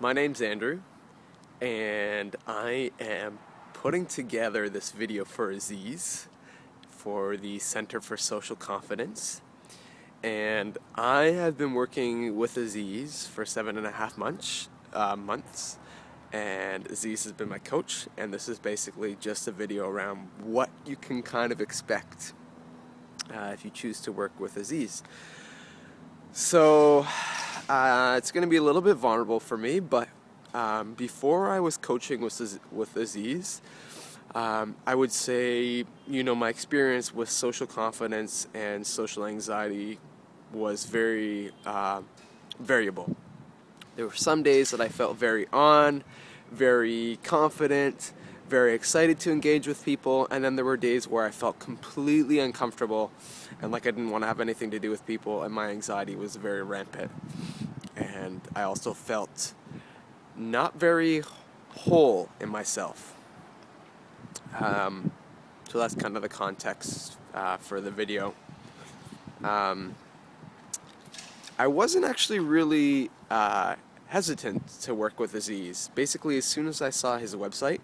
My name's Andrew, and I am putting together this video for Aziz for the Center for Social Confidence. And I have been working with Aziz for 7.5 months, and Aziz has been my coach, and this is basically just a video around what you can kind of expect if you choose to work with Aziz. So it's going to be a little bit vulnerable for me, but before I was coaching with Aziz, I would say, my experience with social confidence and social anxiety was very variable. There were some days that I felt very confident, very excited to engage with people, and then there were days where I felt completely uncomfortable and like I didn't want to have anything to do with people, and my anxiety was very rampant. And I also felt not very whole in myself. So that's kind of the context for the video. I wasn't actually really hesitant to work with Aziz. Basically, as soon as I saw his website,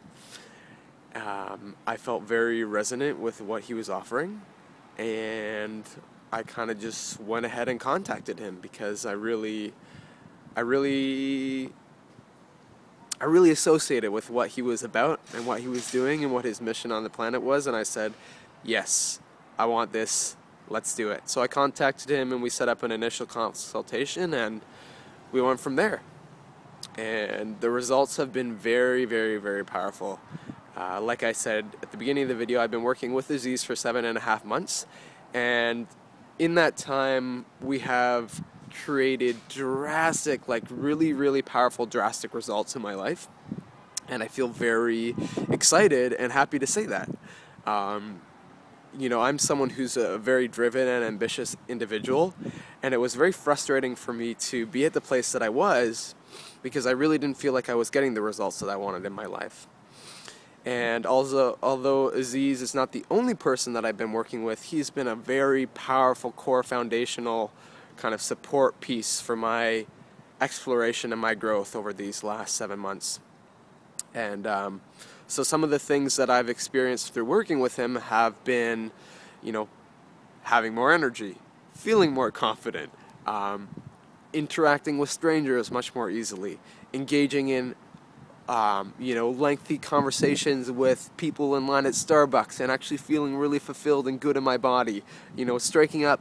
I felt very resonant with what he was offering, and I kind of just went ahead and contacted him because I really associated with what he was about and what he was doing and what his mission on the planet was, and I said, yes, I want this, let's do it. So I contacted him and we set up an initial consultation and we went from there. And the results have been very, very, very powerful. Like I said at the beginning of the video, I've been working with Aziz for 7.5 months, and in that time we have created drastic, really, really powerful, drastic results in my life, and I feel very excited and happy to say that. I'm someone who's a very driven and ambitious individual, and it was very frustrating for me to be at the place that I was because I really didn't feel like I was getting the results that I wanted in my life. And also, although Aziz is not the only person that I've been working with, he's been a very powerful, core, foundational kind of support piece for my exploration and my growth over these last 7 months. And so some of the things that I've experienced through working with him have been, having more energy, feeling more confident, interacting with strangers much more easily, engaging in lengthy conversations with people in line at Starbucks and actually feeling really fulfilled and good in my body, striking up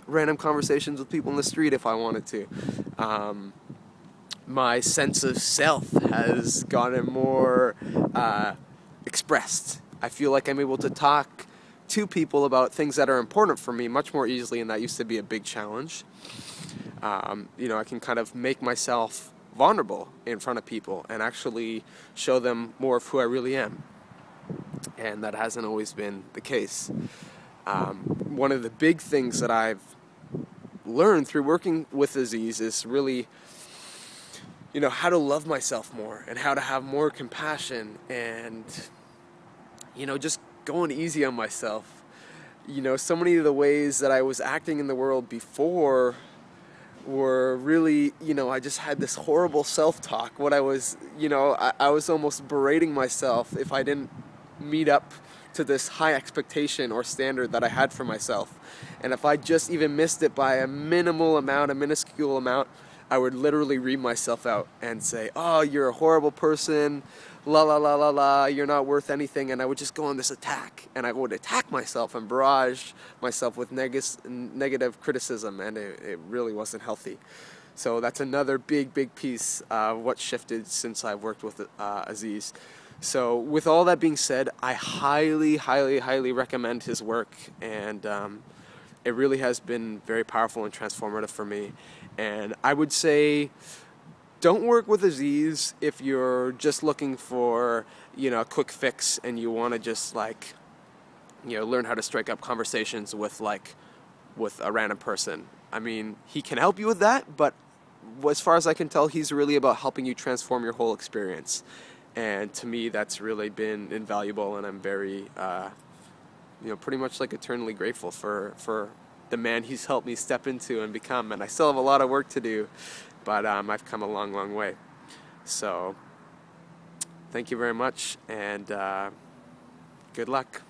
random conversations with people in the street if I wanted to. My sense of self has gotten more expressed. I feel like I'm able to talk to people about things that are important for me much more easily, and that used to be a big challenge. I can kind of make myself vulnerable in front of people and actually show them more of who I really am, and that hasn't always been the case. One of the big things that I've learned through working with Aziz is really how to love myself more and how to have more compassion and just going easy on myself. So many of the ways that I was acting in the world before were really, I just had this horrible self-talk. What I was, I was almost berating myself if I didn't meet up to this high expectation or standard that I had for myself. And if I just even missed it by a minuscule amount, I would literally read myself out and say, oh, you're a horrible person, la la la la la, you're not worth anything, and I would just go on this attack, and I would attack myself and barrage myself with negative criticism, and it really wasn't healthy. So that's another big piece of what shifted since I've worked with Aziz. So with all that being said, I highly, highly, highly recommend his work, and it really has been very powerful and transformative for me. And I would say, don't work with Aziz if you're just looking for, a quick fix and you want to just learn how to strike up conversations with a random person. I mean, he can help you with that, but as far as I can tell, he's really about helping you transform your whole experience. And to me, that's really been invaluable, and I'm very, pretty much eternally grateful for the man he's helped me step into and become. And I still have a lot of work to do, but I've come a long, long way. So thank you very much, and good luck.